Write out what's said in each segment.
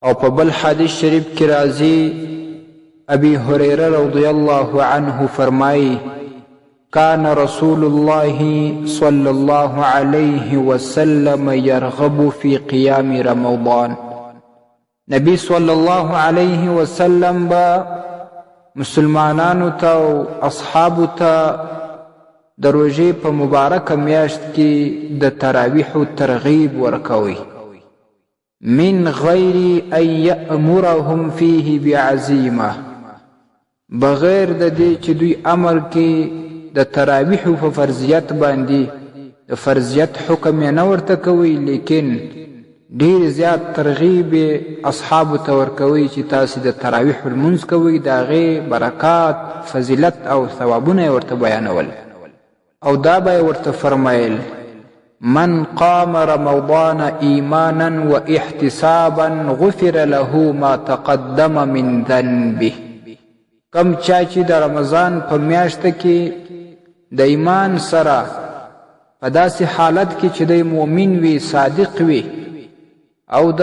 او په بل حدیث شریف کې راځي ابي هريره رضي الله عنه فرمایي كان رسول الله صلى الله عليه وسلم يرغب في قيام رمضان. نبی صلی الله علیه وسلم با مسلمانانو ته او اصحابو ته د روژې په مبارکه میاشت کې د تراویحو ترغیب ورکوي، من غیر ان یأمرهم فیه بعزیمه، بغیر د دې چې دوی امر کې د تراویحو په فرضیت باندې د فرضیت حکم یې نه ورته کوي، لیکن ډیر زیات ترغیب اصحابو ته ورکوي چې تاسې د تراویح لمونځ کوئ، د هغې برکات، فضیلت او ثوابونه یې ورته بیانول. او دا به یې ورته فرمایل من قام رمضان ایمانا و احتسابا غفر له ما تقدم من ذنبه. کم چا چې د رمضان په میاشته کې د ایمان سره په داسې حالت کې چې دی مؤمن وي، صادق وي، او د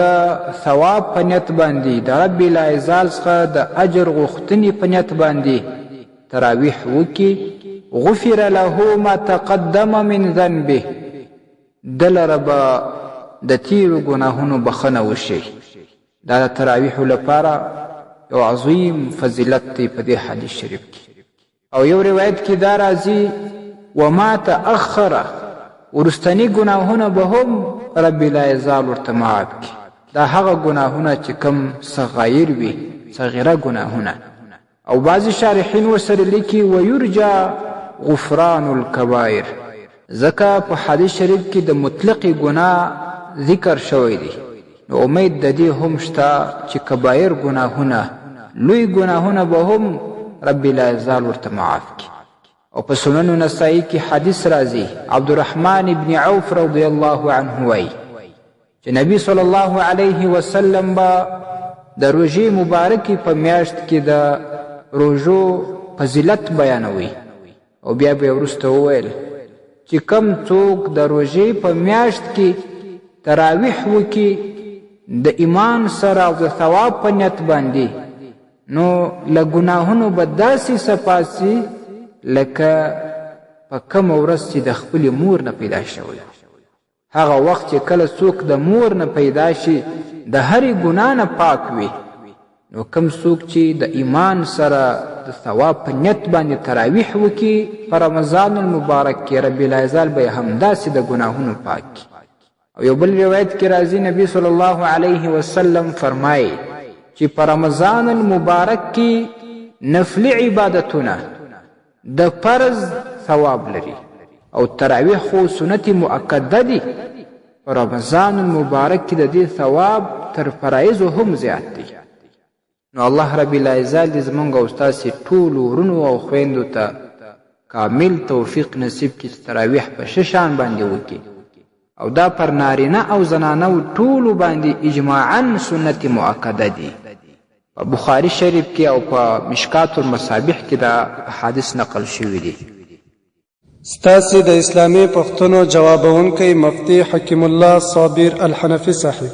ثواب په نیت باندې د رب العزال څخه د اجر غوښتنې په نیت باندې تراویح وکړي، غفر له ما تقدم من ذنبه، ده لره به د تیرو ګناهونو بخښنه وشي. دا د تراویحو لپاره یو عظیم فضیلت دی په دې حدیث شریف کې. او یو روایت کې دا راځي وما تأخره، ورستنی ګناهونه به هم رب العزال ورته معاف کړي. دا هغه ګناهونه چې کم صغایر وي، صغیره ګناهونه. او بعضې شارحین ورسره لیکي ویرجا غفران الکبائر، ځکه په حدیث شریف کې د مطلقې ګناه ذکر شوی دی، نو امید د دې هم شته چې کبایر ګناهونه، لوی ګناهونه به هم رب العزال ورته معاف کړي. او په سنن نسائی کې حدیث راځي عبدالرحمن ابن عوف رضی الله عنه وایي چې نبی صلی الله علیه وسلم به د روژې مبارکې په میاشت کې د روژو فضیلت بیانوي، او بیا به یې وروسته وویل چې کم څوک د روژې په میاشت کې تراویح وکړي د ایمان سره او د ثواب په نیت باندې، نو له ګناهونو به داسې صفاسي لکه په کومه ورځ چې د خپلې مور نه پیدا شوی. هغه وخت چې کله څوک د مور نه پیدا شي د هرې ګناه نه پاک وي، نو کم څوک چې د ایمان سره د ثواب په نیت باندې تراویح وکړي په رمضان المبارک کې، رب العزال به یې همداسې د ګناهونو پاک کړي. او یو بل روایت کې راځي نبی صلی الله علیه وسلم فرمایي چې په رمضان المبارک کې نفلي عبادتونه د فرض ثواب لري، او تراویح خو سنت مؤکده دي، په رمضان المبارک کې د دې ثواب تر فرایضو هم زیات دی. نو الله رب العزال دې زمونږ او ستاسې ټولو ورونو او خویندو ته کامل توفیق نصیب کړي چې تراویح په ښه شان باندې وکړي، او دا پر نارینه او زنانو ټولو باندې اجماعاً سنت مؤکده دي. په بخاري شریف کې او په مشکات المصابیح کې دا حدیث نقل شوی دی. ستاسې د اسلامي پوښتنو جوابونکی مفتی حکیم الله صابر الحنفي صاحب.